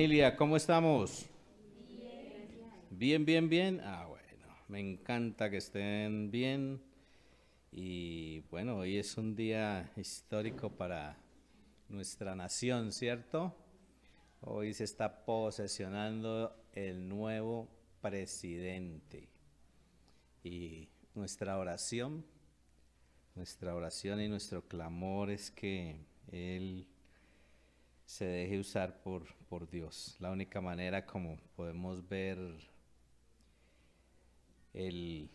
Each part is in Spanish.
Familia, ¿cómo estamos? Bien, bien, bien. Bueno, me encanta que estén bien. Y bueno, hoy es un día histórico para nuestra nación, ¿cierto? Hoy se está posesionando el nuevo presidente. Y nuestra oración y nuestro clamor es que Él se deje usar por Dios. La única manera como podemos ver el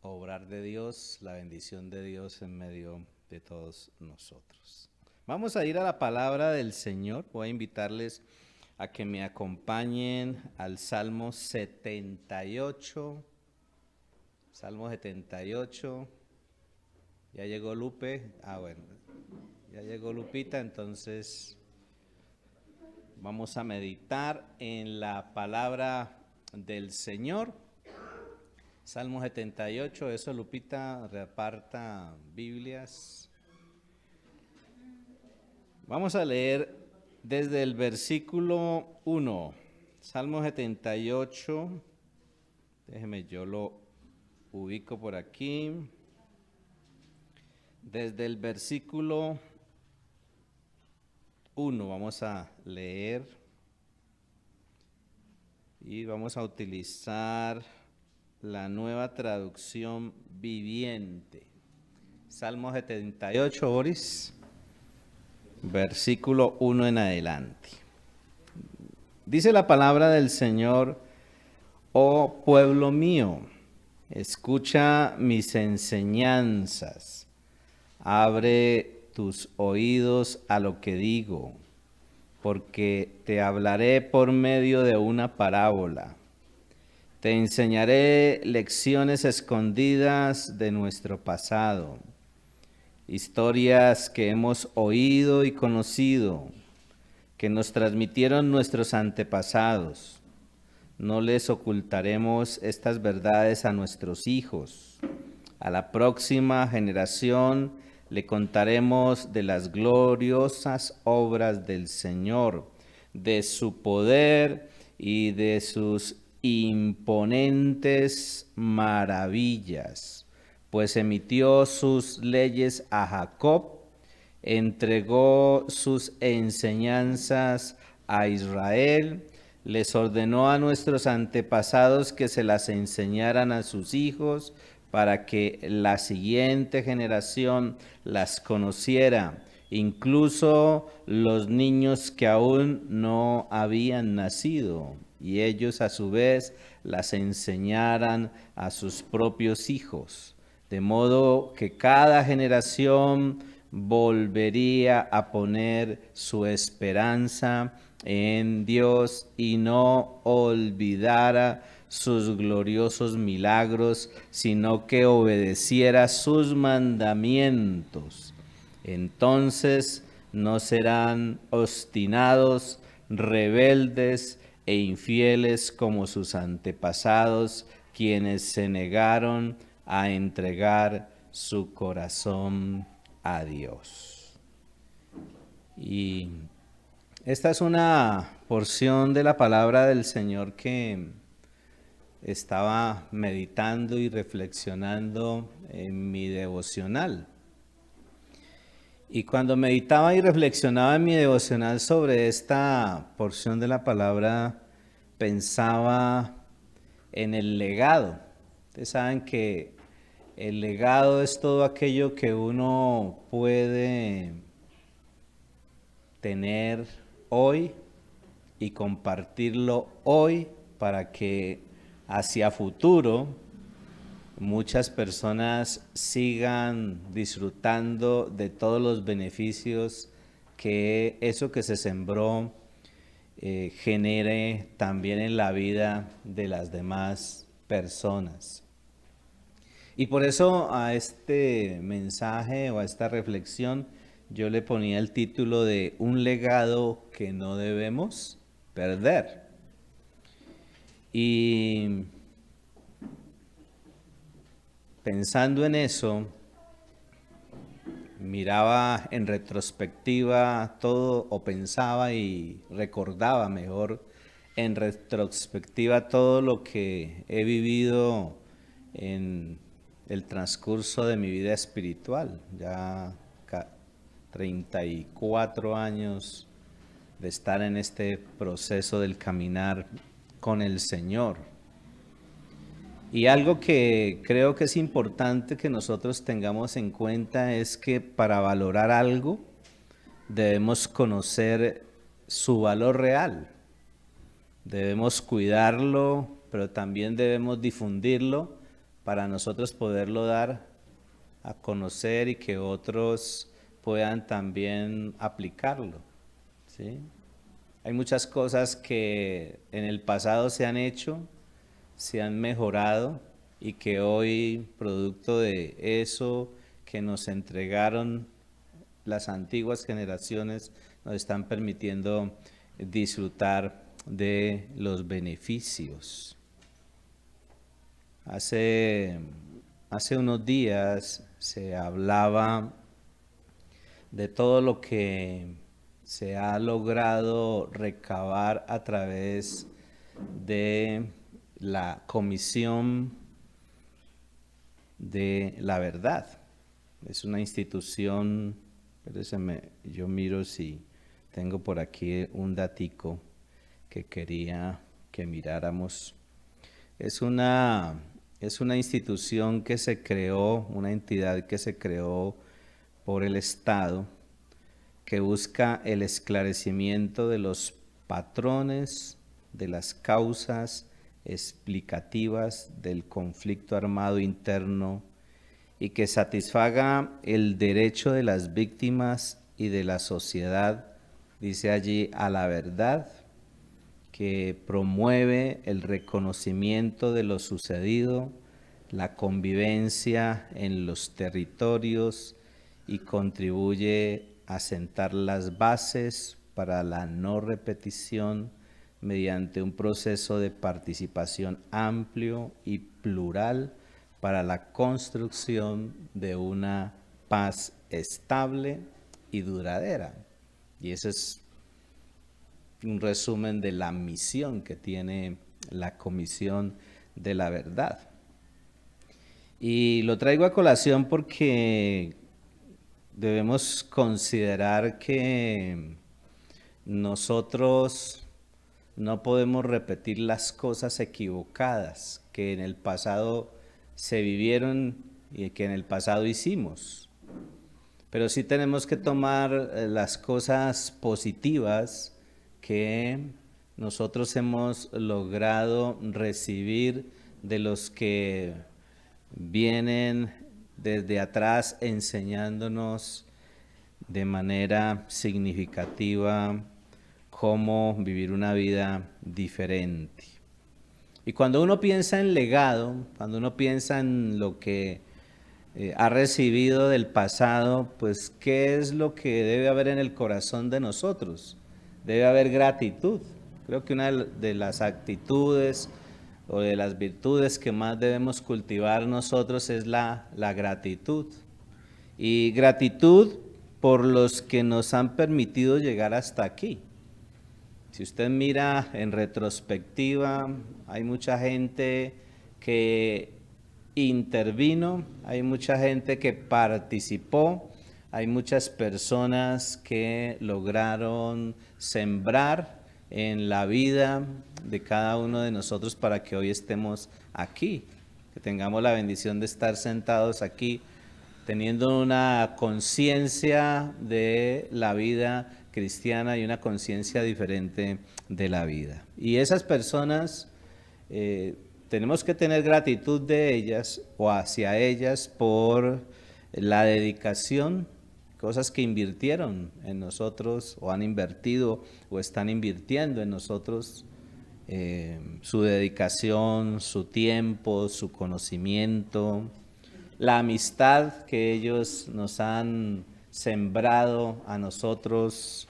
obrar de Dios, la bendición de Dios en medio de todos nosotros. Vamos a ir a la palabra del Señor. Voy a invitarles a que me acompañen al Salmo 78. Salmo 78. Ya llegó Lupe. Bueno, ya llegó Lupita, entonces vamos a meditar en la palabra del Señor. Salmo 78, eso Lupita, reparta Biblias. Vamos a leer desde el versículo 1. Salmo 78, déjeme yo lo ubico por aquí. Desde el versículo 1 vamos a leer y vamos a utilizar la nueva traducción viviente. Salmo 78, Boris, versículo 1 en adelante. Dice la palabra del Señor: oh pueblo mío, escucha mis enseñanzas, abre tus oídos a lo que digo, porque te hablaré por medio de una parábola. Te enseñaré lecciones escondidas de nuestro pasado, historias que hemos oído y conocido, que nos transmitieron nuestros antepasados. No les ocultaremos estas verdades a nuestros hijos. A la próxima generación le contaremos de las gloriosas obras del Señor, de su poder y de sus imponentes maravillas, pues emitió sus leyes a Jacob, entregó sus enseñanzas a Israel, les ordenó a nuestros antepasados que se las enseñaran a sus hijos para que la siguiente generación las conociera, incluso los niños que aún no habían nacido, y ellos a su vez las enseñaran a sus propios hijos, de modo que cada generación volvería a poner su esperanza en Dios y no olvidara sus gloriosos milagros, sino que obedeciera sus mandamientos. Entonces no serán obstinados, rebeldes e infieles como sus antepasados, quienes se negaron a entregar su corazón a Dios. Y esta es una porción de la palabra del Señor que estaba meditando y reflexionando en mi devocional. Y cuando meditaba y reflexionaba en mi devocional sobre esta porción de la palabra, pensaba en el legado. Ustedes saben que el legado es todo aquello que uno puede tener hoy y compartirlo hoy para que hacia futuro muchas personas sigan disfrutando de todos los beneficios que eso que se sembró genere también en la vida de las demás personas. Y por eso a este mensaje o a esta reflexión yo le ponía el título de un legado que no debemos perder. Y pensando en eso, miraba en retrospectiva todo, o pensaba y recordaba mejor en retrospectiva todo lo que he vivido en el transcurso de mi vida espiritual. Ya 34 años de estar en este proceso del caminar con el Señor. Y algo que creo que es importante que nosotros tengamos en cuenta es que para valorar algo debemos conocer su valor real. Debemos cuidarlo, pero también debemos difundirlo para nosotros poderlo dar a conocer y que otros puedan también aplicarlo, ¿sí? Hay muchas cosas que en el pasado se han hecho, se han mejorado y que hoy, producto de eso que nos entregaron las antiguas generaciones, nos están permitiendo disfrutar de los beneficios. Hace unos días se hablaba de todo lo que se ha logrado recabar a través de la Comisión de la Verdad. Es una institución, yo miro si tengo por aquí un datico que quería que miráramos. Es una institución que se creó, una entidad que se creó por el Estado, que busca el esclarecimiento de los patrones, de las causas explicativas del conflicto armado interno y que satisfaga el derecho de las víctimas y de la sociedad, dice allí, a la verdad, que promueve el reconocimiento de lo sucedido, la convivencia en los territorios y contribuye a sentar las bases para la no repetición mediante un proceso de participación amplio y plural para la construcción de una paz estable y duradera. Y ese es un resumen de la misión que tiene la Comisión de la Verdad. Y lo traigo a colación porque debemos considerar que nosotros no podemos repetir las cosas equivocadas que en el pasado se vivieron y que en el pasado hicimos. Pero sí tenemos que tomar las cosas positivas que nosotros hemos logrado recibir de los que vienen desde atrás enseñándonos de manera significativa cómo vivir una vida diferente. Y cuando uno piensa en legado, cuando uno piensa en lo que ha recibido del pasado, pues ¿qué es lo que debe haber en el corazón de nosotros? Debe haber gratitud. Creo que una de las actitudes o de las virtudes que más debemos cultivar nosotros es la gratitud. Y gratitud por los que nos han permitido llegar hasta aquí. Si usted mira en retrospectiva, hay mucha gente que intervino, hay mucha gente que participó, hay muchas personas que lograron sembrar en la vida de cada uno de nosotros para que hoy estemos aquí, que tengamos la bendición de estar sentados aquí, teniendo una conciencia de la vida cristiana y una conciencia diferente de la vida. Y esas personas tenemos que tener gratitud de ellas o hacia ellas por la dedicación, cosas que invirtieron en nosotros o han invertido o están invirtiendo en nosotros, su dedicación, su tiempo, su conocimiento, la amistad que ellos nos han sembrado a nosotros,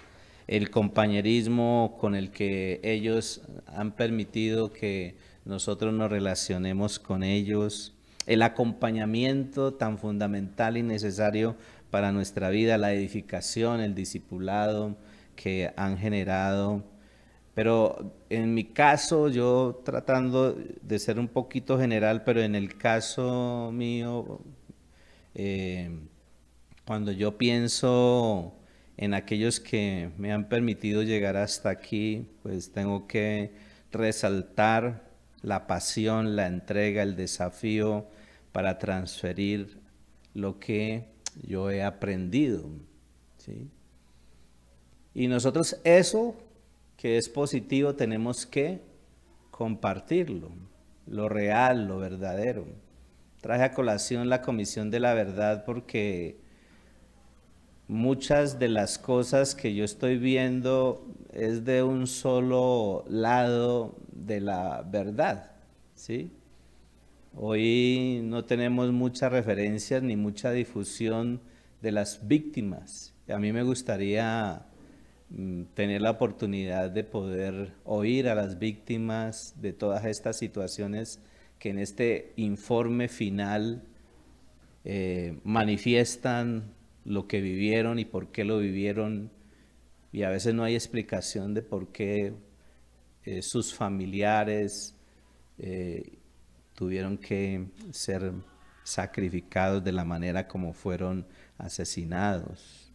el compañerismo con el que ellos han permitido que nosotros nos relacionemos con ellos, el acompañamiento tan fundamental y necesario para nuestra vida, la edificación, el discipulado que han generado. Pero en mi caso, yo tratando de ser un poquito general, pero en el caso mío, eh, cuando yo pienso en aquellos que me han permitido llegar hasta aquí, pues tengo que resaltar la pasión, la entrega, el desafío para transferir lo que yo he aprendido, ¿sí? Y nosotros eso que es positivo tenemos que compartirlo, lo real, lo verdadero. Traje a colación la Comisión de la Verdad porque muchas de las cosas que yo estoy viendo es de un solo lado de la verdad, ¿sí? Hoy no tenemos muchas referencias ni mucha difusión de las víctimas. A mí me gustaría tener la oportunidad de poder oír a las víctimas de todas estas situaciones que en este informe final manifiestan lo que vivieron y por qué lo vivieron, y a veces no hay explicación de por qué sus familiares tuvieron que ser sacrificados de la manera como fueron asesinados.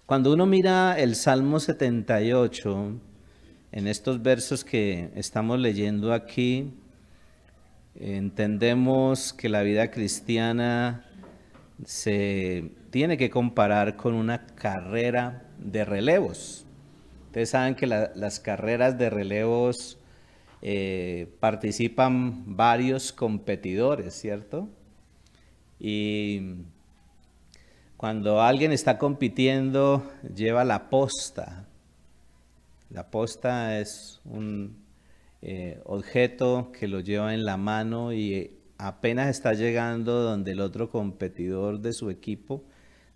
Cuando uno mira el Salmo 78, en estos versos que estamos leyendo aquí, entendemos que la vida cristiana se tiene que comparar con una carrera de relevos. Ustedes saben que las carreras de relevos participan varios competidores, ¿cierto? Y cuando alguien está compitiendo, lleva la posta. La posta es un objeto que lo lleva en la mano y apenas está llegando donde el otro competidor de su equipo,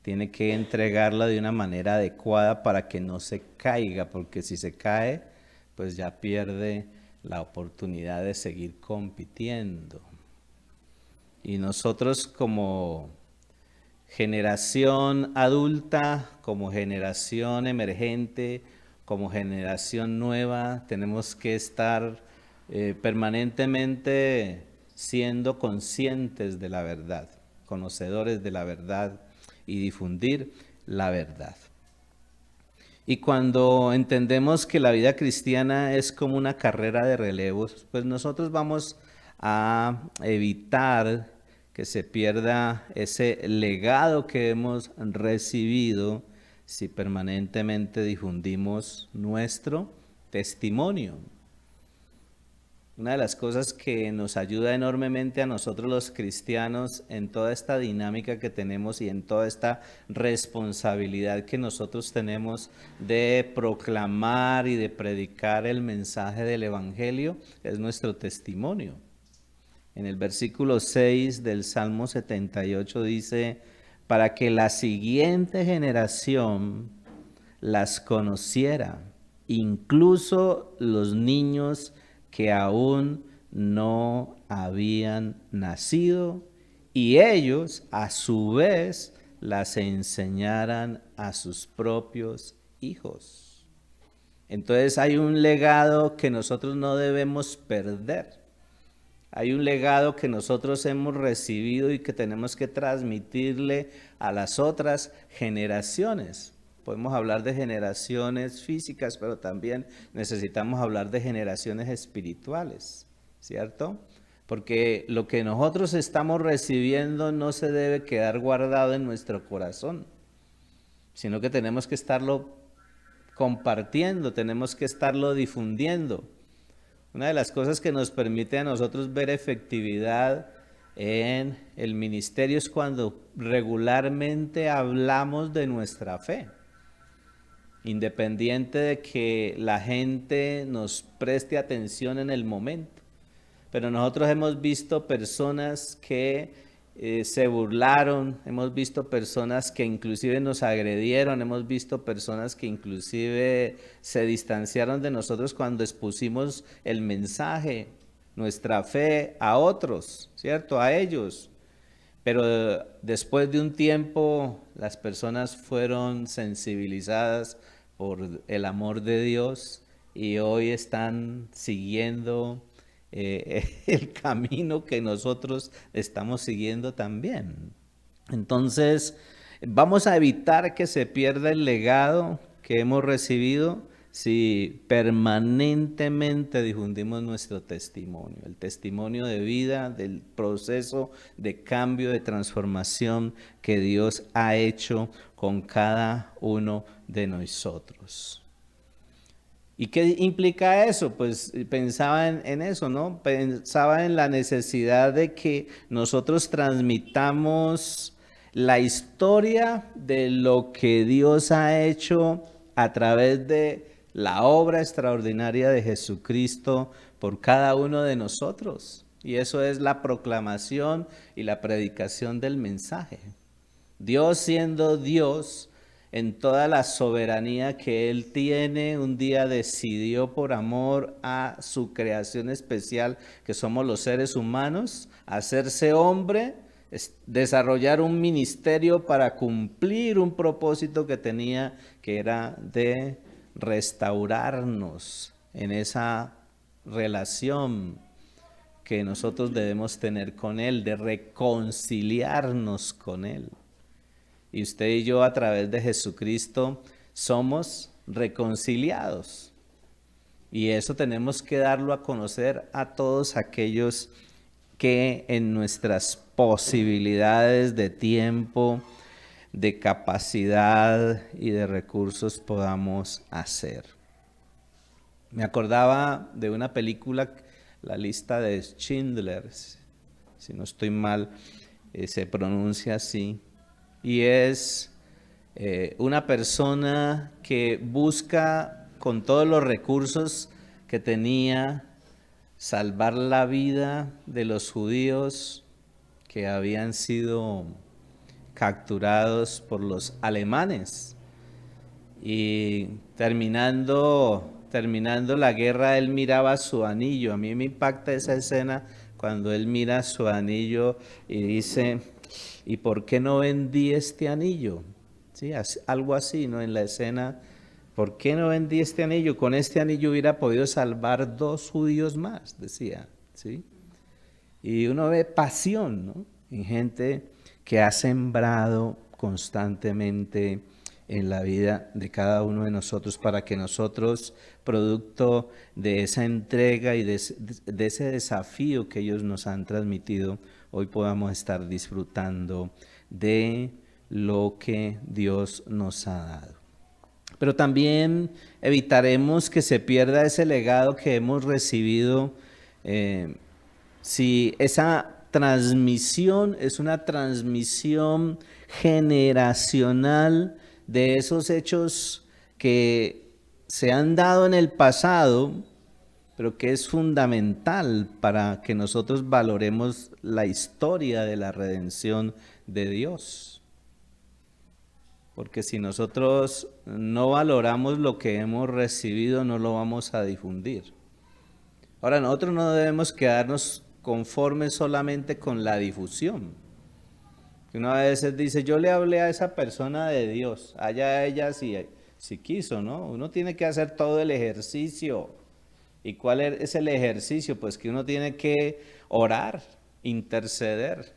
tiene que entregarla de una manera adecuada para que no se caiga, porque si se cae, pues ya pierde la oportunidad de seguir compitiendo. Y nosotros como generación adulta, como generación emergente, como generación nueva, tenemos que estar permanentemente siendo conscientes de la verdad, conocedores de la verdad y difundir la verdad. Y cuando entendemos que la vida cristiana es como una carrera de relevos, pues nosotros vamos a evitar que se pierda ese legado que hemos recibido si permanentemente difundimos nuestro testimonio. Una de las cosas que nos ayuda enormemente a nosotros los cristianos en toda esta dinámica que tenemos y en toda esta responsabilidad que nosotros tenemos de proclamar y de predicar el mensaje del Evangelio es nuestro testimonio. En el versículo 6 del Salmo 78 dice, para que la siguiente generación las conociera, incluso los niños que aún no habían nacido, y ellos a su vez las enseñaran a sus propios hijos. Entonces hay un legado que nosotros no debemos perder. Hay un legado que nosotros hemos recibido y que tenemos que transmitirle a las otras generaciones. Podemos hablar de generaciones físicas, pero también necesitamos hablar de generaciones espirituales, ¿cierto? Porque lo que nosotros estamos recibiendo no se debe quedar guardado en nuestro corazón, sino que tenemos que estarlo compartiendo, tenemos que estarlo difundiendo. Una de las cosas que nos permite a nosotros ver efectividad en el ministerio es cuando regularmente hablamos de nuestra fe, independiente de que la gente nos preste atención en el momento. Pero nosotros hemos visto personas que se burlaron, hemos visto personas que inclusive nos agredieron, hemos visto personas que inclusive se distanciaron de nosotros cuando expusimos el mensaje. nuestra fe a otros, ¿cierto? A ellos. Pero después de un tiempo las personas fueron sensibilizadas por el amor de Dios y hoy están siguiendo el camino que nosotros estamos siguiendo también. Entonces, vamos a evitar que se pierda el legado que hemos recibido si permanentemente difundimos nuestro testimonio, el testimonio de vida, del proceso de cambio, de transformación que Dios ha hecho con cada uno de nosotros. ¿Y qué implica eso? Pues pensaba en eso, ¿no? Pensaba en la necesidad de que nosotros transmitamos la historia de lo que Dios ha hecho a través de la obra extraordinaria de Jesucristo por cada uno de nosotros. Y eso es la proclamación y la predicación del mensaje. Dios siendo Dios en toda la soberanía que Él tiene, un día decidió por amor a su creación especial, que somos los seres humanos, hacerse hombre, desarrollar un ministerio para cumplir un propósito que tenía, que era de restaurarnos en esa relación que nosotros debemos tener con Él, de reconciliarnos con Él. Y usted y yo a través de Jesucristo somos reconciliados. Y eso tenemos que darlo a conocer a todos aquellos que en nuestras posibilidades de tiempo, de capacidad y de recursos podamos hacer. Me acordaba de una película, La lista de Schindler, si no estoy mal, se pronuncia así, y es una persona que busca con todos los recursos que tenía salvar la vida de los judíos que habían sido capturados por los alemanes. Y terminando la guerra, él miraba su anillo. A mí me impacta esa escena cuando él mira su anillo y dice, ¿y por qué no vendí este anillo? ¿Sí? Algo así, ¿no? En la escena, ¿por qué no vendí este anillo? Con este anillo hubiera podido salvar 2 judíos más, decía, ¿sí? Y uno ve pasión, ¿no? En gente que ha sembrado constantemente en la vida de cada uno de nosotros para que nosotros, producto de esa entrega y de ese desafío que ellos nos han transmitido, hoy podamos estar disfrutando de lo que Dios nos ha dado. Pero también evitaremos que se pierda ese legado que hemos recibido si esa transmisión es una transmisión generacional de esos hechos que se han dado en el pasado, pero que es fundamental para que nosotros valoremos la historia de la redención de Dios. Porque si nosotros no valoramos lo que hemos recibido, no lo vamos a difundir. Ahora, nosotros no debemos quedarnos conformes solamente con la difusión. Uno a veces dice, yo le hablé a esa persona de Dios, allá ella si quiso, ¿no? Uno tiene que hacer todo el ejercicio. ¿Y cuál es el ejercicio? Pues que uno tiene que orar, interceder.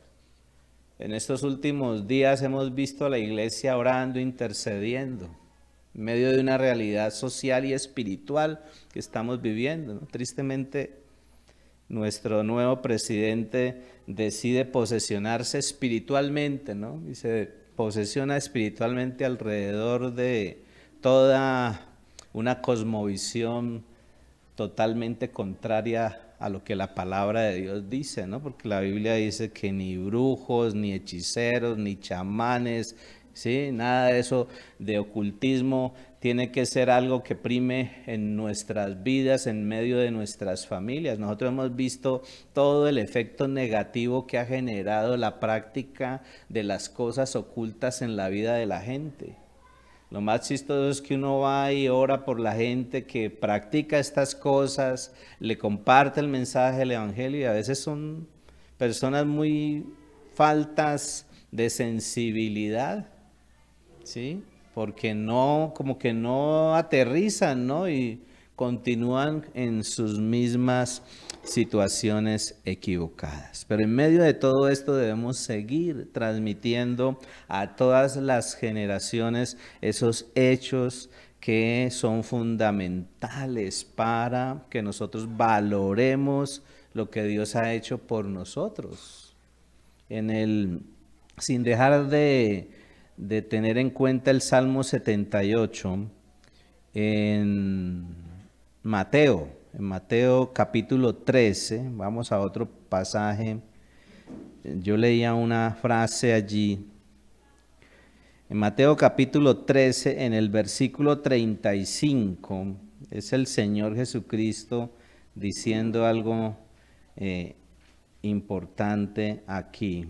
En estos últimos días hemos visto a la iglesia orando, intercediendo, en medio de una realidad social y espiritual que estamos viviendo, ¿no? Tristemente, nuestro nuevo presidente decide posesionarse espiritualmente, ¿no? Y se posesiona espiritualmente alrededor de toda una cosmovisión totalmente contraria a lo que la palabra de Dios dice, ¿no? Porque la Biblia dice que ni brujos, ni hechiceros, ni chamanes, ¿sí? Nada de eso de ocultismo tiene que ser algo que prime en nuestras vidas, en medio de nuestras familias. Nosotros hemos visto todo el efecto negativo que ha generado la práctica de las cosas ocultas en la vida de la gente. Lo más chistoso es que uno va y ora por la gente que practica estas cosas, le comparte el mensaje del Evangelio y a veces son personas muy faltas de sensibilidad, ¿sí? Porque no, como que no aterrizan, ¿no? Y continúan en sus mismas situaciones equivocadas. Pero en medio de todo esto debemos seguir transmitiendo a todas las generaciones esos hechos que son fundamentales para que nosotros valoremos lo que Dios ha hecho por nosotros. Sin dejar de tener en cuenta el Salmo 78, en en Mateo capítulo 13, vamos a otro pasaje, yo leía una frase allí, en Mateo capítulo 13, en el versículo 35, es el Señor Jesucristo diciendo algo importante aquí.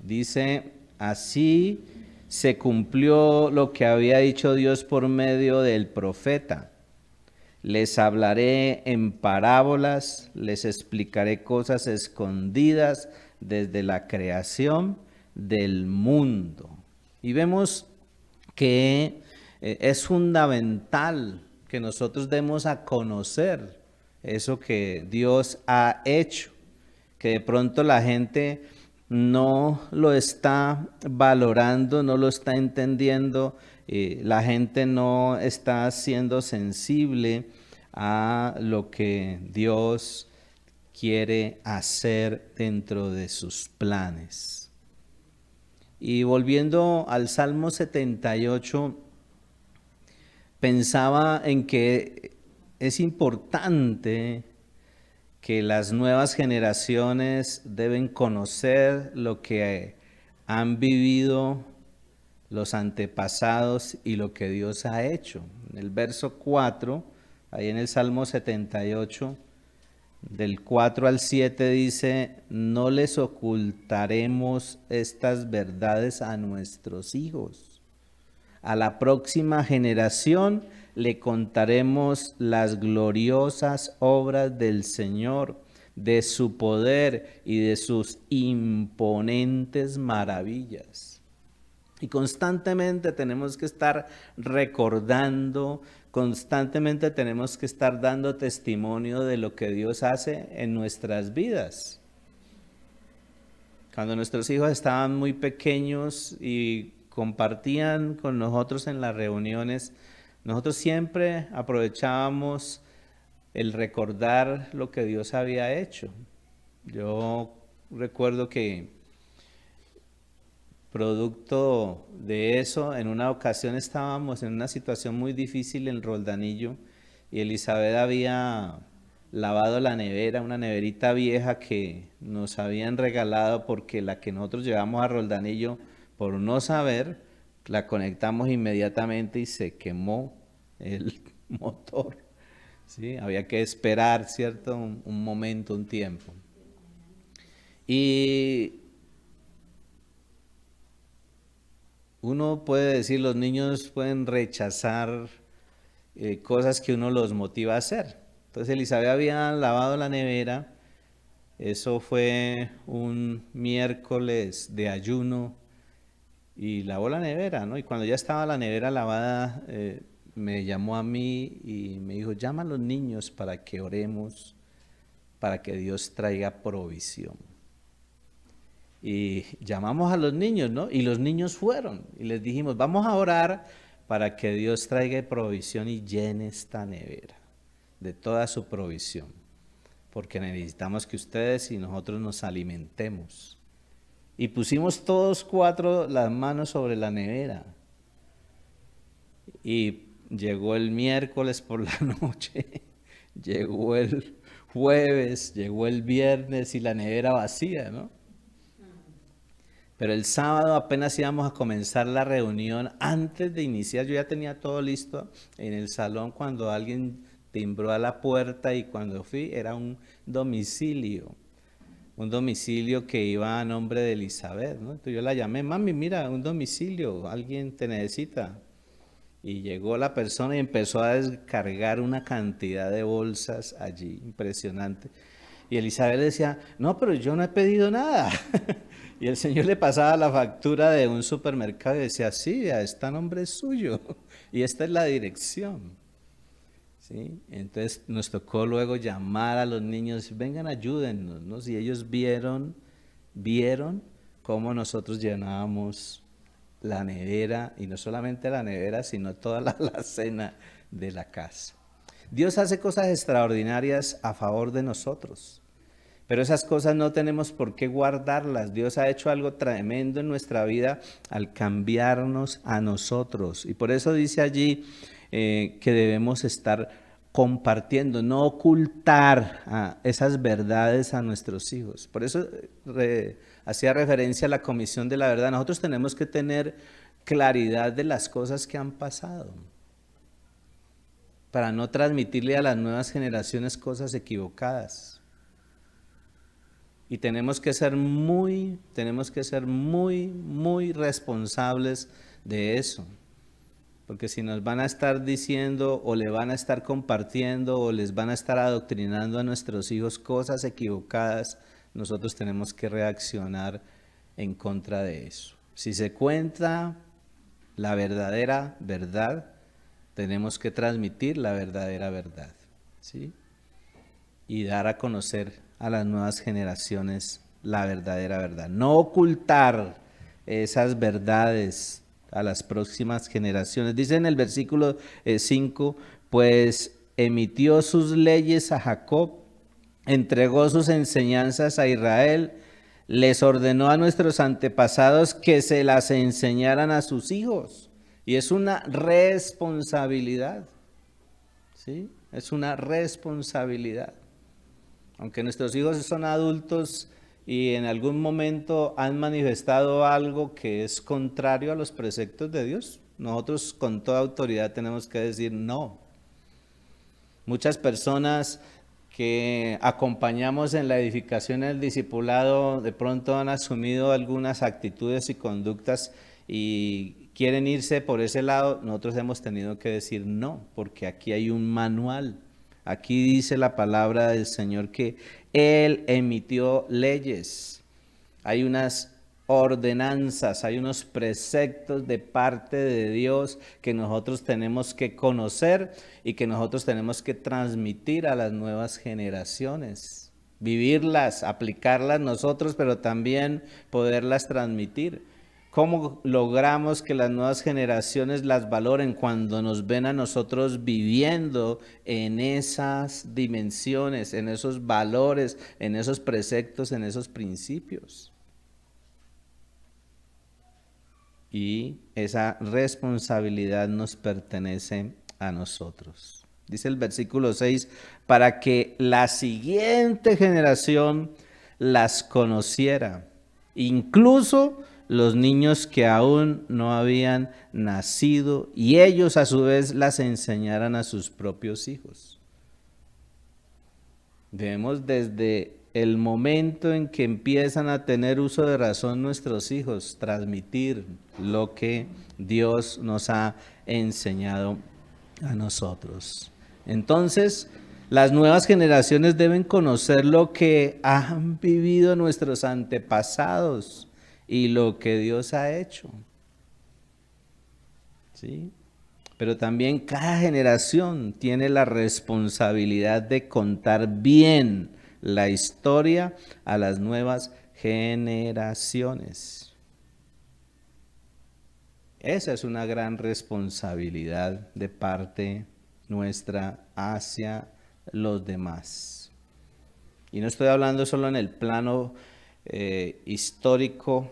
Dice, así se cumplió lo que había dicho Dios por medio del profeta. Les hablaré en parábolas, les explicaré cosas escondidas desde la creación del mundo. Y vemos que es fundamental que nosotros demos a conocer eso que Dios ha hecho, que de pronto la gente no lo está valorando, no lo está entendiendo, la gente no está siendo sensible a lo que Dios quiere hacer dentro de sus planes. Y volviendo al Salmo 78, pensaba en que es importante que las nuevas generaciones deben conocer lo que han vivido los antepasados y lo que Dios ha hecho. En el verso 4, ahí en el Salmo 78, del 4 al 7 dice, no les ocultaremos estas verdades a nuestros hijos. A la próxima generación le contaremos las gloriosas obras del Señor, de su poder y de sus imponentes maravillas. Y constantemente tenemos que estar recordando, constantemente tenemos que estar dando testimonio de lo que Dios hace en nuestras vidas. Cuando nuestros hijos estaban muy pequeños y compartían con nosotros en las reuniones, nosotros siempre aprovechábamos el recordar lo que Dios había hecho. Yo recuerdo que producto de eso, en una ocasión estábamos en una situación muy difícil en Roldanillo y Elizabeth había lavado la nevera, una neverita vieja que nos habían regalado porque la que nosotros llevamos a Roldanillo, por no saber, la conectamos inmediatamente y se quemó el motor. ¿Sí? Había que esperar, ¿cierto? Un momento, un tiempo. Y uno puede decir, los niños pueden rechazar cosas que uno los motiva a hacer. Entonces Elizabeth había lavado la nevera, eso fue un miércoles de ayuno y lavó la nevera, ¿no? Y cuando ya estaba la nevera lavada, me llamó a mí y me dijo, llama a los niños para que oremos, para que Dios traiga provisión. Y llamamos a los niños, ¿no? Y los niños fueron y les dijimos, vamos a orar para que Dios traiga provisión y llene esta nevera de toda su provisión, porque necesitamos que ustedes y nosotros nos alimentemos. Y pusimos todos cuatro las manos sobre la nevera. Y llegó el miércoles por la noche, llegó el jueves, llegó el viernes y la nevera vacía, ¿no? Pero el sábado apenas íbamos a comenzar la reunión, antes de iniciar, yo ya tenía todo listo en el salón cuando alguien timbró a la puerta y cuando fui era un domicilio que iba a nombre de Elizabeth, ¿no? Entonces yo la llamé, mami, mira, un domicilio, alguien te necesita. Y llegó la persona y empezó a descargar una cantidad de bolsas allí, impresionante. Y Elizabeth decía, no, pero yo no he pedido nada. Y el señor le pasaba la factura de un supermercado y decía, sí, a este nombre es suyo. Y esta es la dirección. ¿Sí? Entonces nos tocó luego llamar a los niños, vengan, ayúdennos, ¿no? Y ellos vieron cómo nosotros llenábamos la nevera, y no solamente la nevera, sino toda la alacena de la casa. Dios hace cosas extraordinarias a favor de nosotros, pero esas cosas no tenemos por qué guardarlas. Dios ha hecho algo tremendo en nuestra vida al cambiarnos a nosotros. Y por eso dice allí que debemos estar compartiendo, no ocultar esas verdades a nuestros hijos. Por eso hacía referencia a la Comisión de la Verdad. Nosotros tenemos que tener claridad de las cosas que han pasado, para no transmitirle a las nuevas generaciones cosas equivocadas. Y tenemos que ser muy responsables de eso. Porque si nos van a estar diciendo o le van a estar compartiendo o les van a estar adoctrinando a nuestros hijos cosas equivocadas, nosotros tenemos que reaccionar en contra de eso. Si se cuenta la verdadera verdad, tenemos que transmitir la verdadera verdad, ¿sí? Y dar a conocer a las nuevas generaciones la verdadera verdad. No ocultar esas verdades a las próximas generaciones. Dice en el versículo 5, pues emitió sus leyes a Jacob, entregó sus enseñanzas a Israel, les ordenó a nuestros antepasados que se las enseñaran a sus hijos. Y es una responsabilidad, ¿sí? Es una responsabilidad. Aunque nuestros hijos son adultos y en algún momento han manifestado algo que es contrario a los preceptos de Dios, nosotros con toda autoridad tenemos que decir no. Muchas personas que acompañamos en la edificación del discipulado de pronto han asumido algunas actitudes y conductas y quieren irse por ese lado. Nosotros hemos tenido que decir no, porque aquí hay un manual. Aquí dice la palabra del Señor que Él emitió leyes. Hay unas ordenanzas, hay unos preceptos de parte de Dios que nosotros tenemos que conocer y que nosotros tenemos que transmitir a las nuevas generaciones. Vivirlas, aplicarlas nosotros, pero también poderlas transmitir. ¿Cómo logramos que las nuevas generaciones las valoren cuando nos ven a nosotros viviendo en esas dimensiones, en esos valores, en esos preceptos, en esos principios? Y esa responsabilidad nos pertenece a nosotros. Dice el versículo 6, para que la siguiente generación las conociera, incluso los niños que aún no habían nacido, y ellos a su vez las enseñaran a sus propios hijos. Debemos desde el momento en que empiezan a tener uso de razón nuestros hijos, transmitir lo que Dios nos ha enseñado a nosotros. Entonces, las nuevas generaciones deben conocer lo que han vivido nuestros antepasados y lo que Dios ha hecho, ¿sí? Pero también cada generación tiene la responsabilidad de contar bien la historia a las nuevas generaciones. Esa es una gran responsabilidad de parte nuestra hacia los demás. Y no estoy hablando solo en el plano histórico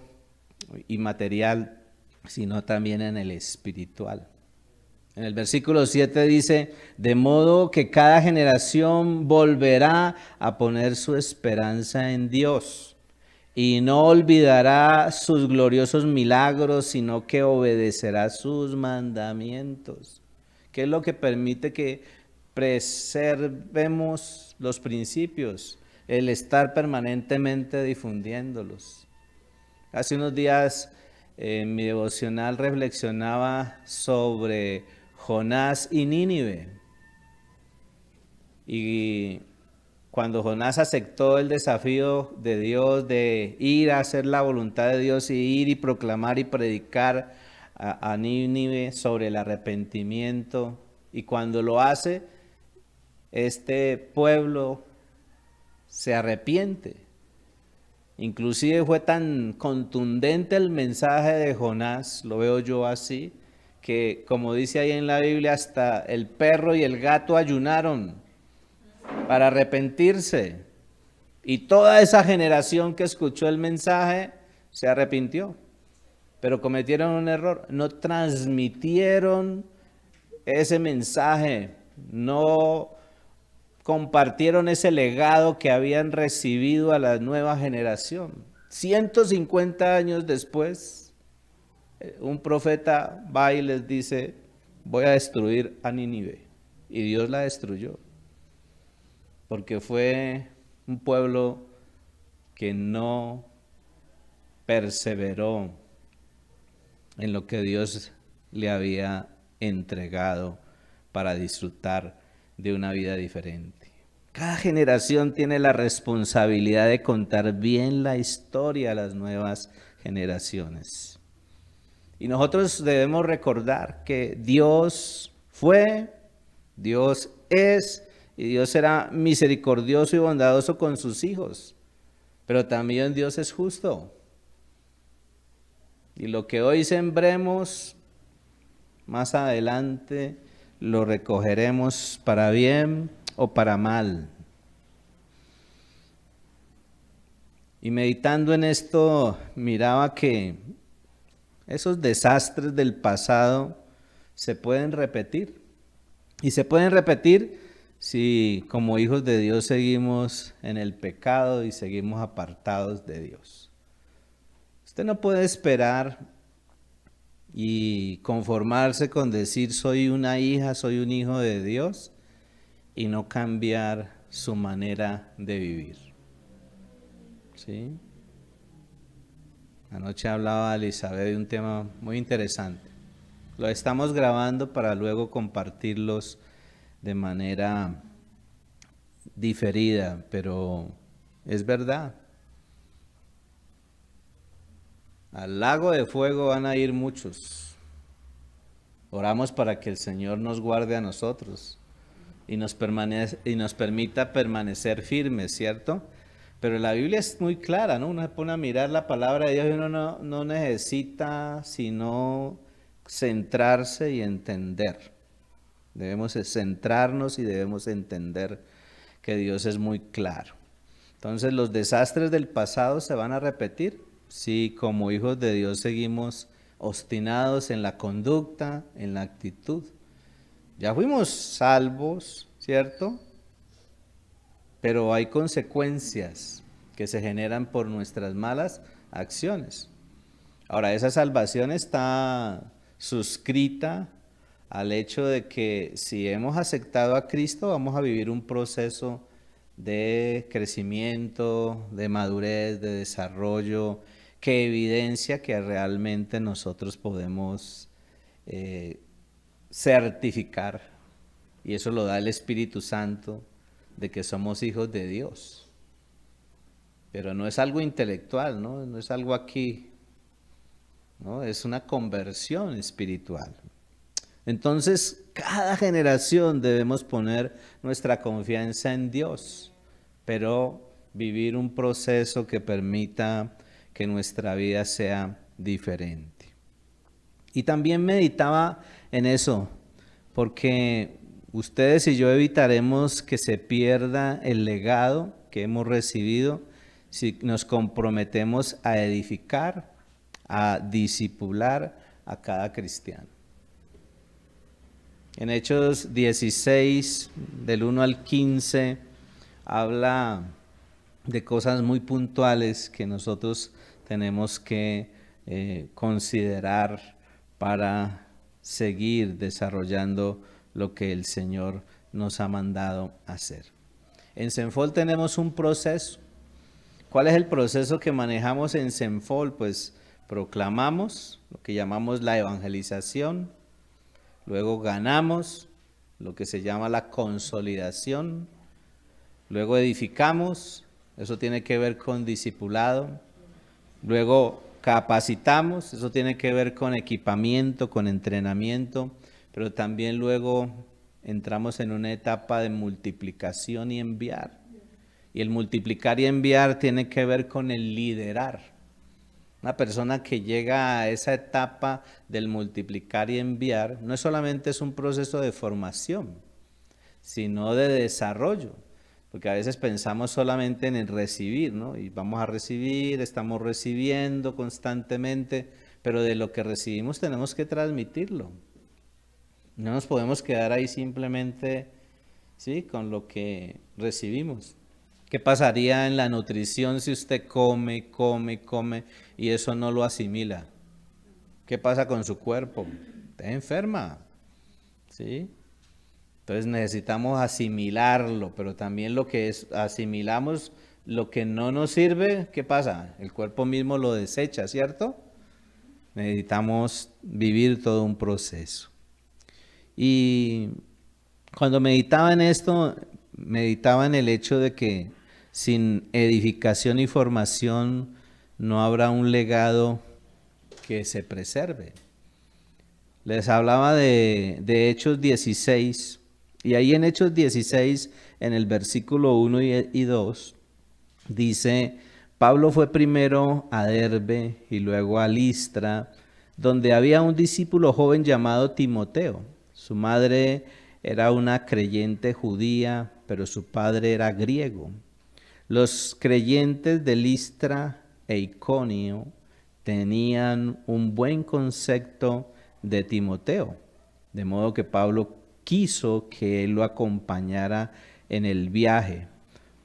y material, sino también en el espiritual. En el versículo 7 dice, de modo que cada generación volverá a poner su esperanza en Dios y no olvidará sus gloriosos milagros, sino que obedecerá sus mandamientos. ¿Qué es lo que permite que preservemos los principios? El estar permanentemente difundiéndolos. Hace unos días en mi devocional reflexionaba sobre Jonás y Nínive. Y cuando Jonás aceptó el desafío de Dios de ir a hacer la voluntad de Dios y ir y proclamar y predicar a Nínive sobre el arrepentimiento, y cuando lo hace, este pueblo se arrepiente. Inclusive fue tan contundente el mensaje de Jonás, lo veo yo así, que como dice ahí en la Biblia, hasta el perro y el gato ayunaron para arrepentirse. Y toda esa generación que escuchó el mensaje se arrepintió. Pero cometieron un error, no transmitieron ese mensaje, no compartieron ese legado que habían recibido a la nueva generación. 150 años después, un profeta va y les dice, voy a destruir a Nínive. Y Dios la destruyó, porque fue un pueblo que no perseveró en lo que Dios le había entregado para disfrutar de una vida diferente. Cada generación tiene la responsabilidad de contar bien la historia a las nuevas generaciones. Y nosotros debemos recordar que Dios fue, Dios es y Dios será misericordioso y bondadoso con sus hijos. Pero también Dios es justo. Y lo que hoy sembremos, más adelante lo recogeremos para bien o para mal. Y meditando en esto, miraba que esos desastres del pasado se pueden repetir. Y se pueden repetir si como hijos de Dios seguimos en el pecado y seguimos apartados de Dios. Usted no puede esperar y conformarse con decir soy una hija, soy un hijo de Dios y no cambiar su manera de vivir. ¿Sí? Anoche hablaba Elizabeth de un tema muy interesante. Lo estamos grabando para luego compartirlos de manera diferida, pero es verdad. Al lago de fuego van a ir muchos. Oramos para que el Señor nos guarde a nosotros y nos permita permanecer firmes, ¿cierto? Pero la Biblia es muy clara, ¿no? Uno se pone a mirar la palabra de Dios y uno no necesita sino centrarse y entender. Debemos centrarnos y debemos entender que Dios es muy claro. Entonces los desastres del pasado se van a repetir si como hijos de Dios seguimos obstinados en la conducta, en la actitud. Ya fuimos salvos, ¿cierto? Pero hay consecuencias que se generan por nuestras malas acciones. Ahora, esa salvación está suscrita al hecho de que si hemos aceptado a Cristo, vamos a vivir un proceso de crecimiento, de madurez, de desarrollo, que evidencia que realmente nosotros podemos certificar, y eso lo da el Espíritu Santo, de que somos hijos de Dios. Pero no es algo intelectual, ¿no? No es algo aquí, ¿no? Es una conversión espiritual. Entonces, cada generación debemos poner nuestra confianza en Dios, pero vivir un proceso que permita que nuestra vida sea diferente. Y también meditaba en eso, porque ustedes y yo evitaremos que se pierda el legado que hemos recibido si nos comprometemos a edificar, a discipular a cada cristiano. En Hechos 16, del 1 al 15, habla de cosas muy puntuales que nosotros tenemos que considerar para seguir desarrollando lo que el Señor nos ha mandado hacer. En Cenfol tenemos un proceso. ¿Cuál es el proceso que manejamos en Cenfol? Pues proclamamos lo que llamamos la evangelización. luego ganamos, lo que se llama la consolidación, luego edificamos, eso tiene que ver con discipulado, luego capacitamos, eso tiene que ver con equipamiento, con entrenamiento, pero también luego entramos en una etapa de multiplicación y enviar. Y el multiplicar y enviar tiene que ver con el liderar. Una persona que llega a esa etapa del multiplicar y enviar, no solamente es un proceso de formación, sino de desarrollo. Porque a veces pensamos solamente en el recibir, ¿no? Y vamos a recibir, estamos recibiendo constantemente, pero de lo que recibimos tenemos que transmitirlo. No nos podemos quedar ahí simplemente, ¿sí?, con lo que recibimos. ¿Qué pasaría en la nutrición si usted come y eso no lo asimila? ¿Qué pasa con su cuerpo? Usted enferma, ¿sí? Entonces necesitamos asimilarlo, pero también lo que asimilamos, lo que no nos sirve, ¿qué pasa? El cuerpo mismo lo desecha, ¿cierto? Necesitamos vivir todo un proceso. Y cuando meditaba en esto, meditaba en el hecho de que sin edificación y formación no habrá un legado que se preserve. Les hablaba de Hechos 16, y ahí en Hechos 16, en el versículo 1 y 2, dice: Pablo fue primero a Derbe y luego a Listra, donde había un discípulo joven llamado Timoteo. Su madre era una creyente judía, pero su padre era griego. Los creyentes de Listra e Iconio tenían un buen concepto de Timoteo, de modo que Pablo quiso que él lo acompañara en el viaje.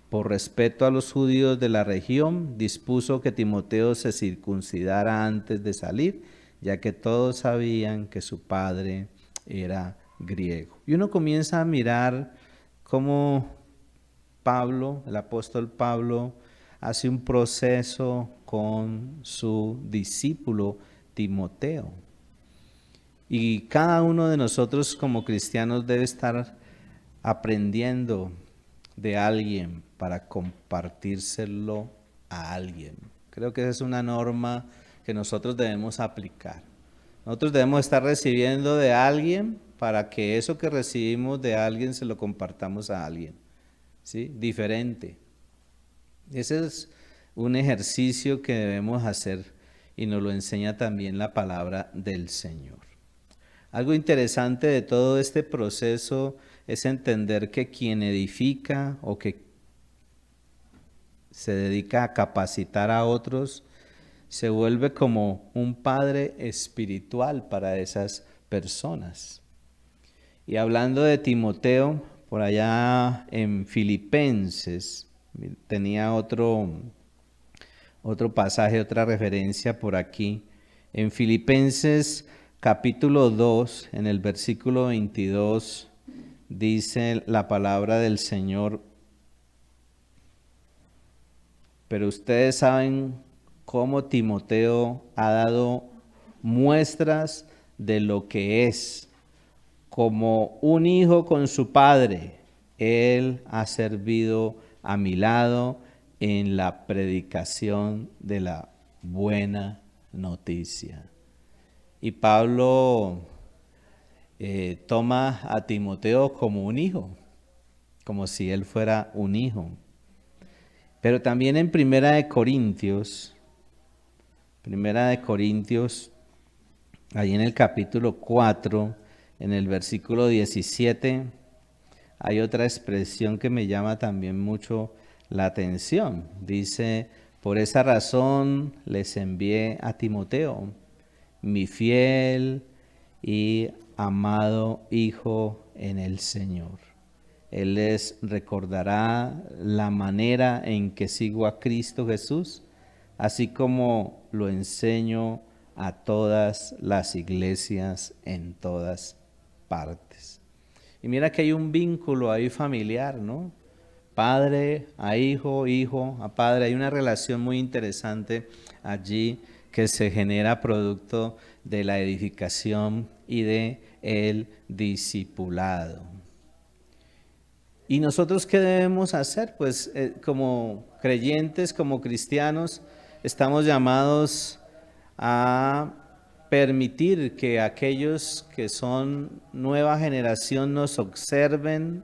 Por respeto a los judíos de la región, dispuso que Timoteo se circuncidara antes de salir, ya que todos sabían que su padre era griego. Y uno comienza a mirar cómo Pablo, el apóstol Pablo, hace un proceso con su discípulo Timoteo. Y cada uno de nosotros como cristianos debe estar aprendiendo de alguien para compartírselo a alguien. Creo que esa es una norma que nosotros debemos aplicar. Nosotros debemos estar recibiendo de alguien para que eso que recibimos de alguien se lo compartamos a alguien, ¿sí? Diferente. Ese es un ejercicio que debemos hacer y nos lo enseña también la palabra del Señor. Algo interesante de todo este proceso es entender que quien edifica o que se dedica a capacitar a otros se vuelve como un padre espiritual para esas personas. Y hablando de Timoteo, por allá en Filipenses, tenía otro pasaje, otra referencia por aquí. En Filipenses capítulo 2, en el versículo 22, dice la palabra del Señor: pero ustedes saben cómo Timoteo ha dado muestras de lo que es. Como un hijo con su padre, él ha servido a mi lado en la predicación de la buena noticia. Y Pablo toma a Timoteo como un hijo, como si él fuera un hijo. Pero también en Primera de Corintios, ahí en el capítulo 4, en el versículo 17, hay otra expresión que me llama también mucho la atención. Dice: por esa razón les envié a Timoteo, mi fiel y amado hijo en el Señor. Él les recordará la manera en que sigo a Cristo Jesús, así como lo enseño a todas las iglesias en todas partes. Y mira que hay un vínculo ahí familiar, ¿no? Padre a hijo, hijo a padre. Hay una relación muy interesante allí que se genera producto de la edificación y de el discipulado. ¿Y nosotros qué debemos hacer? Pues como creyentes, como cristianos, estamos llamados a permitir que aquellos que son nueva generación nos observen,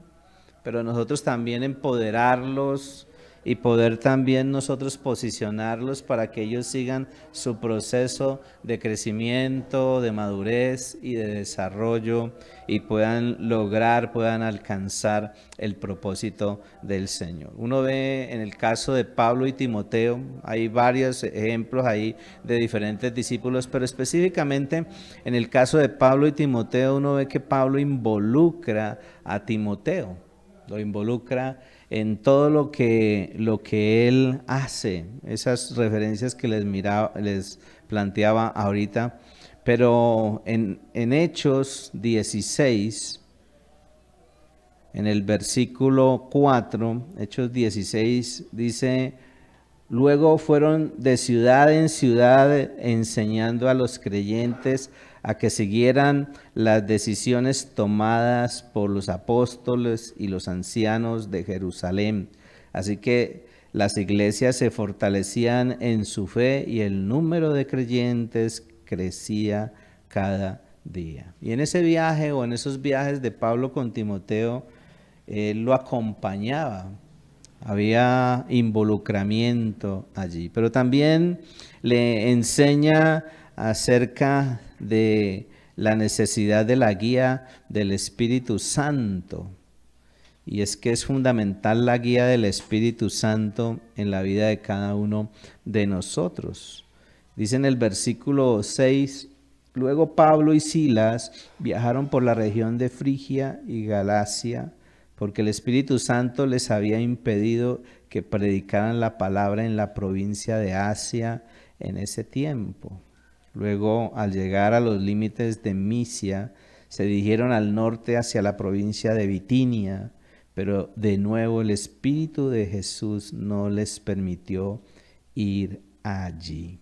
pero nosotros también empoderarlos y poder también nosotros posicionarlos para que ellos sigan su proceso de crecimiento, de madurez y de desarrollo y puedan lograr, puedan alcanzar el propósito del Señor. Uno ve en el caso de Pablo y Timoteo, hay varios ejemplos ahí de diferentes discípulos, pero específicamente en el caso de Pablo y Timoteo uno ve que Pablo involucra a Timoteo, lo involucra en todo lo que él hace, esas referencias que les planteaba ahorita, pero en Hechos 16, en el versículo 4, Hechos 16 dice: luego fueron de ciudad en ciudad enseñando a los creyentes a que siguieran las decisiones tomadas por los apóstoles y los ancianos de Jerusalén. Así que las iglesias se fortalecían en su fe y el número de creyentes crecía cada día. Y en ese viaje o en esos viajes de Pablo con Timoteo, él lo acompañaba. Había involucramiento allí, pero también le enseña acerca de la necesidad de la guía del Espíritu Santo. Y es que es fundamental la guía del Espíritu Santo en la vida de cada uno de nosotros. Dice en el versículo 6, luego Pablo y Silas viajaron por la región de Frigia y Galacia, porque el Espíritu Santo les había impedido que predicaran la palabra en la provincia de Asia en ese tiempo. Luego, al llegar a los límites de Misia, se dirigieron al norte hacia la provincia de Bitinia, pero de nuevo el Espíritu de Jesús no les permitió ir allí.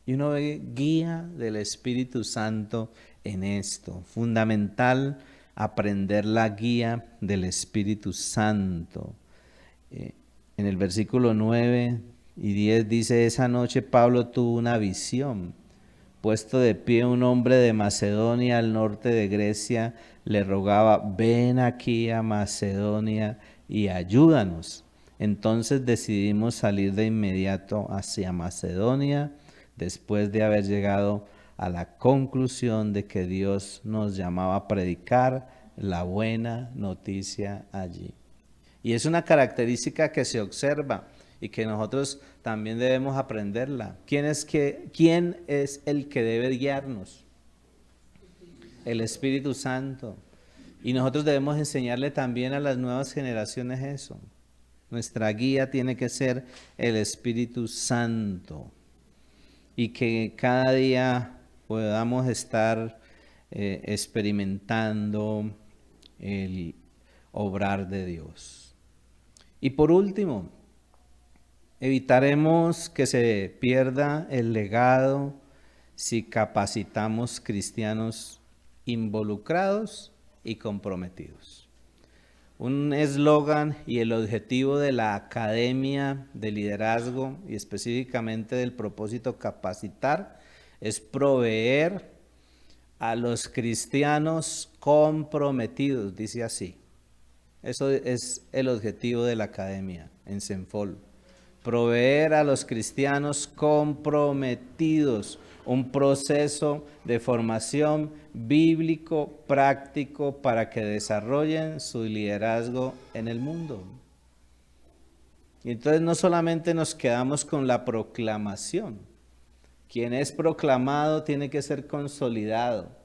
Y uno ve guía del Espíritu Santo en esto, fundamental aprender la guía del Espíritu Santo. En el versículo 9 y 10 dice: esa noche Pablo tuvo una visión. Puesto de pie un hombre de Macedonia al norte de Grecia le rogaba: ven aquí a Macedonia y ayúdanos. Entonces decidimos salir de inmediato hacia Macedonia, después de haber llegado a la conclusión de que Dios nos llamaba a predicar la buena noticia allí. Y es una característica que se observa y que nosotros también debemos aprenderla. ¿Quién es el que debe guiarnos? El Espíritu Santo. Y nosotros debemos enseñarle también a las nuevas generaciones eso. Nuestra guía tiene que ser el Espíritu Santo. Y que cada día podamos estar experimentando el obrar de Dios. Y por último, evitaremos que se pierda el legado si capacitamos cristianos involucrados y comprometidos. Un eslogan y el objetivo de la Academia de Liderazgo y específicamente del propósito capacitar es proveer a los cristianos comprometidos, dice así. Eso es el objetivo de la Academia en Senfol. Proveer a los cristianos comprometidos un proceso de formación bíblico práctico para que desarrollen su liderazgo en el mundo. Y entonces no solamente nos quedamos con la proclamación. Quien es proclamado tiene que ser consolidado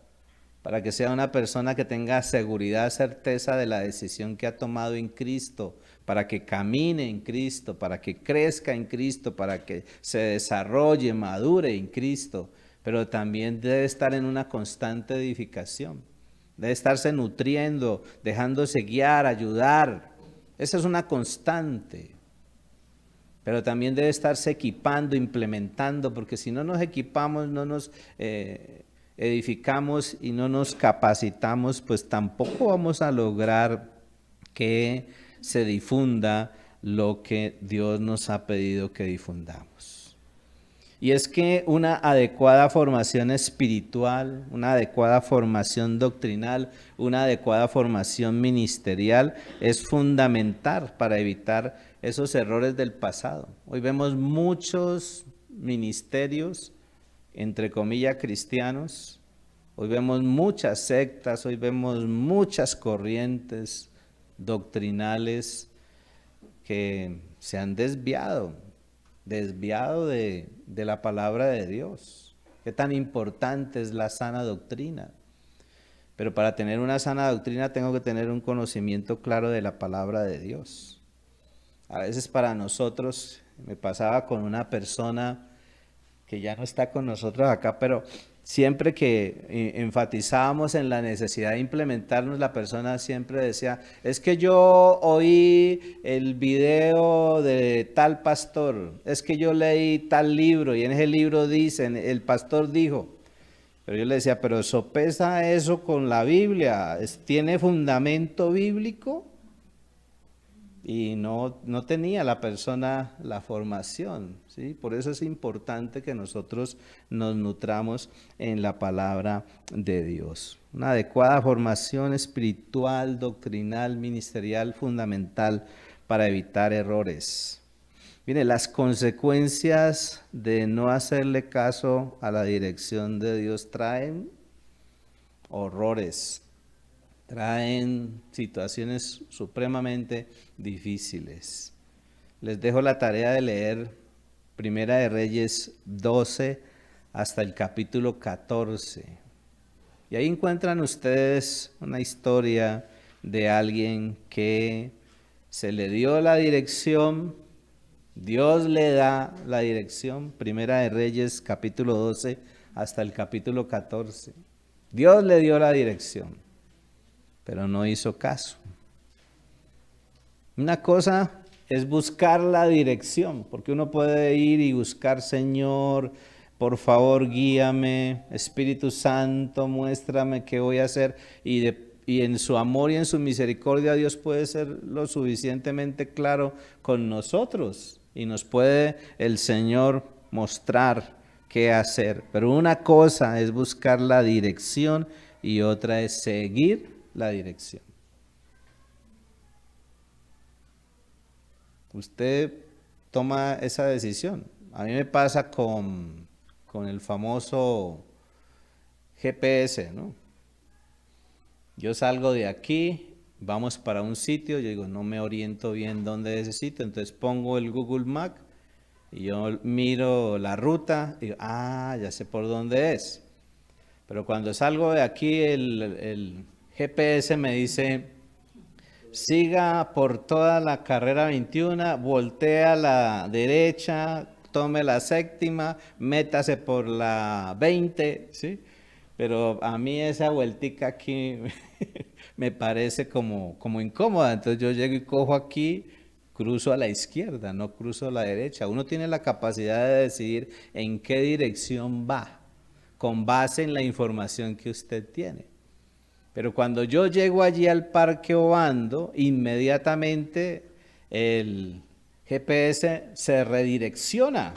para que sea una persona que tenga seguridad, certeza de la decisión que ha tomado en Cristo, para que camine en Cristo, para que crezca en Cristo, para que se desarrolle, madure en Cristo, pero también debe estar en una constante edificación, debe estarse nutriendo, dejándose guiar, ayudar. Esa es una constante. pero también debe estarse equipando, implementando, porque si no nos equipamos, no nos edificamos y no nos capacitamos, pues tampoco vamos a lograr que se difunda lo que Dios nos ha pedido que difundamos. Y es que una adecuada formación espiritual, una adecuada formación doctrinal, una adecuada formación ministerial es fundamental para evitar esos errores del pasado. Hoy vemos muchos ministerios, entre comillas, cristianos. Hoy vemos muchas sectas, hoy vemos muchas corrientes doctrinales que se han desviado de la palabra de Dios. Qué tan importante es la sana doctrina. Pero para tener una sana doctrina tengo que tener un conocimiento claro de la palabra de Dios. A veces para nosotros, me pasaba con una persona que ya no está con nosotros acá, pero siempre que enfatizábamos en la necesidad de implementarnos, la persona siempre decía, es que yo oí el video de tal pastor, es que yo leí tal libro y en ese libro dicen, el pastor dijo. Pero yo le decía, pero sopesa eso con la Biblia, ¿tiene fundamento bíblico? Y no tenía la persona la formación, ¿sí? Por eso es importante que nosotros nos nutramos en la palabra de Dios. Una adecuada formación espiritual, doctrinal, ministerial, fundamental para evitar errores. Mire, las consecuencias de no hacerle caso a la dirección de Dios traen horrores, traen situaciones supremamente difíciles. Les dejo la tarea de leer Primera de Reyes 12 hasta el capítulo 14. Y ahí encuentran ustedes una historia de alguien que se le dio la dirección, Dios le da la dirección, Primera de Reyes capítulo 12 hasta el capítulo 14. Dios le dio la dirección, pero no hizo caso. Una cosa es buscar la dirección, porque uno puede ir y buscar, Señor, por favor guíame, Espíritu Santo, muéstrame qué voy a hacer, y en su amor y en su misericordia Dios puede ser lo suficientemente claro con nosotros, y nos puede el Señor mostrar qué hacer. Pero una cosa es buscar la dirección y otra es seguir la dirección. Usted toma esa decisión. A mí me pasa con el famoso GPS, ¿no? Yo salgo de aquí, vamos para un sitio, yo digo, no me oriento bien dónde es ese sitio, entonces pongo el Google Maps y yo miro la ruta y digo, ya sé por dónde es. Pero cuando salgo de aquí, el GPS me dice, siga por toda la carrera 21, voltea a la derecha, tome la séptima, métase por la 20, ¿sí? Pero a mí esa vueltica aquí me parece como incómoda, entonces yo llego y cojo aquí, cruzo a la izquierda, no cruzo a la derecha. Uno tiene la capacidad de decidir en qué dirección va, con base en la información que usted tiene. Pero cuando yo llego allí al Parque Obando, inmediatamente el GPS se redirecciona.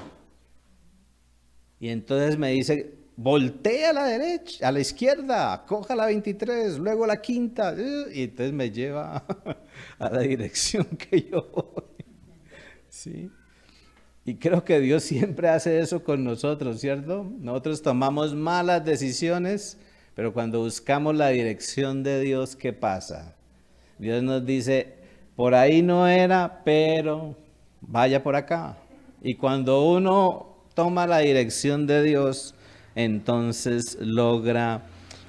Y entonces me dice, voltea a la derecha, a la izquierda, coja la 23, luego la quinta. Y entonces me lleva a la dirección que yo voy. ¿Sí? Y creo que Dios siempre hace eso con nosotros, ¿cierto? Nosotros tomamos malas decisiones, pero cuando buscamos la dirección de Dios, ¿qué pasa? Dios nos dice, por ahí no era, pero vaya por acá. Y cuando uno toma la dirección de Dios, entonces logra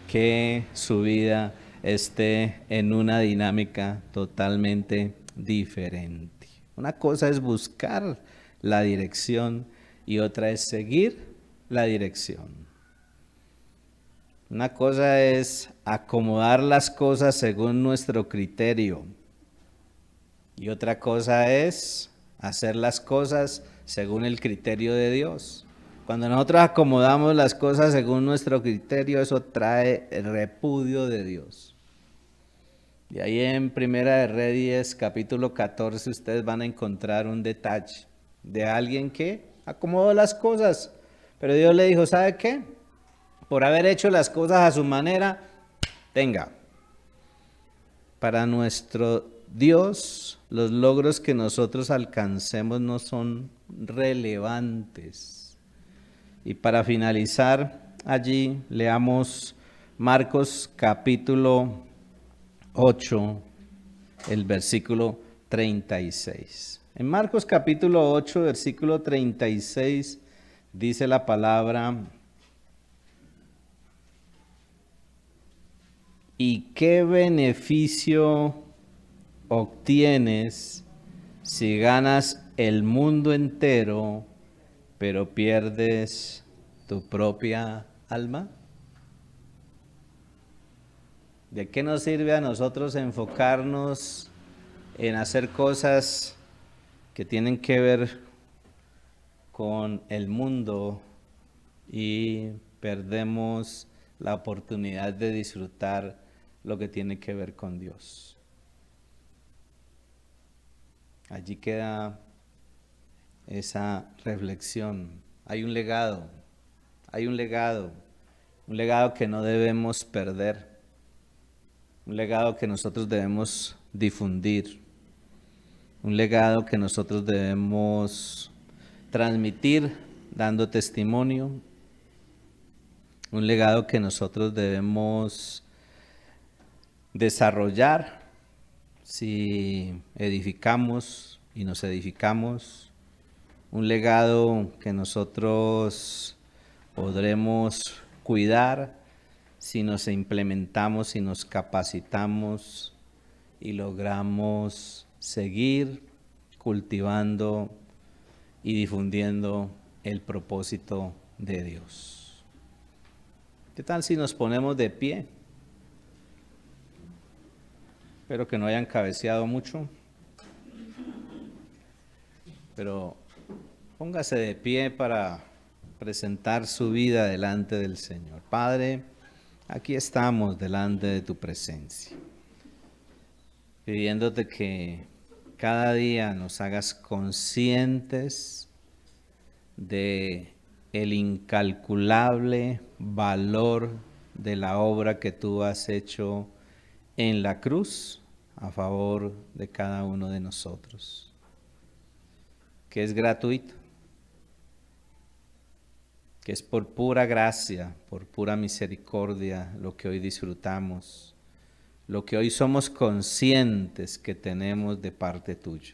que su vida esté en una dinámica totalmente diferente. Una cosa es buscar la dirección y otra es seguir la dirección. Una cosa es acomodar las cosas según nuestro criterio y otra cosa es hacer las cosas según el criterio de Dios. Cuando nosotros acomodamos las cosas según nuestro criterio, eso trae el repudio de Dios. Y ahí en Primera de Reyes, capítulo 14, ustedes van a encontrar un detalle de alguien que acomodó las cosas. Pero Dios le dijo, ¿sabe qué? Por haber hecho las cosas a su manera, tenga. Para nuestro Dios, los logros que nosotros alcancemos no son relevantes. Y para finalizar allí, leamos Marcos capítulo 8, el versículo 36. En Marcos capítulo 8, versículo 36, dice la palabra: ¿y qué beneficio obtienes si ganas el mundo entero, pero pierdes tu propia alma? ¿De qué nos sirve a nosotros enfocarnos en hacer cosas que tienen que ver con el mundo y perdemos la oportunidad de disfrutar lo que tiene que ver con Dios? Allí queda esa reflexión. Hay un legado que no debemos perder. Un legado que nosotros debemos difundir, un legado que nosotros debemos transmitir dando testimonio, un legado que nosotros debemos desarrollar si edificamos y nos edificamos, un legado que nosotros podremos cuidar si nos implementamos, si nos capacitamos y logramos seguir cultivando y difundiendo el propósito de Dios. ¿Qué tal si nos ponemos de pie? Espero que no hayan cabeceado mucho, pero póngase de pie para presentar su vida delante del Señor. Padre, aquí estamos delante de tu presencia, pidiéndote que cada día nos hagas conscientes de el incalculable valor de la obra que tú has hecho en la cruz a favor de cada uno de nosotros, que es gratuito, que es por pura gracia, por pura misericordia lo que hoy disfrutamos, lo que hoy somos conscientes que tenemos de parte tuya.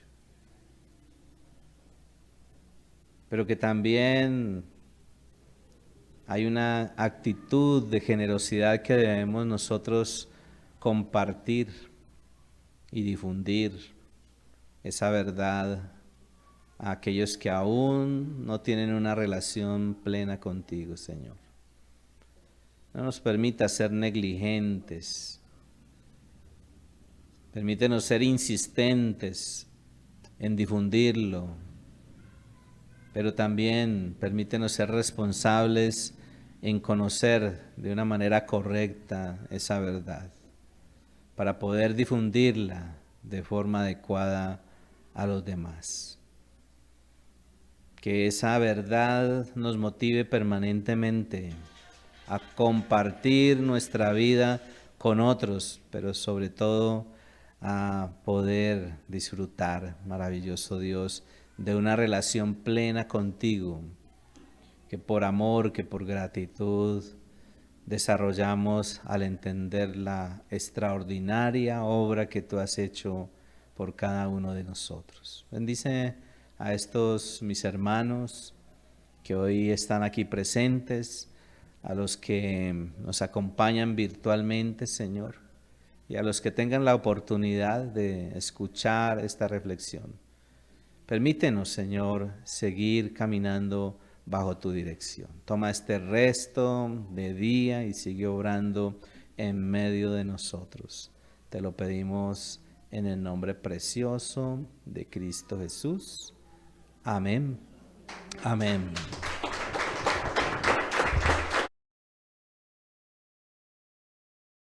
Pero que también hay una actitud de generosidad que debemos nosotros compartir y difundir esa verdad a aquellos que aún no tienen una relación plena contigo, Señor. No nos permita ser negligentes. Permítenos ser insistentes en difundirlo, pero también permítenos ser responsables en conocer de una manera correcta esa verdad, para poder difundirla de forma adecuada a los demás. Que esa verdad nos motive permanentemente a compartir nuestra vida con otros, pero sobre todo a poder disfrutar, maravilloso Dios, de una relación plena contigo, que por amor, que por gratitud desarrollamos al entender la extraordinaria obra que tú has hecho por cada uno de nosotros. Bendice a estos mis hermanos que hoy están aquí presentes, a los que nos acompañan virtualmente, Señor, y a los que tengan la oportunidad de escuchar esta reflexión. Permítenos, Señor, seguir caminando bajo tu dirección. Toma este resto de día y sigue obrando en medio de nosotros. Te lo pedimos en el nombre precioso de Cristo Jesús. Amén. Amén.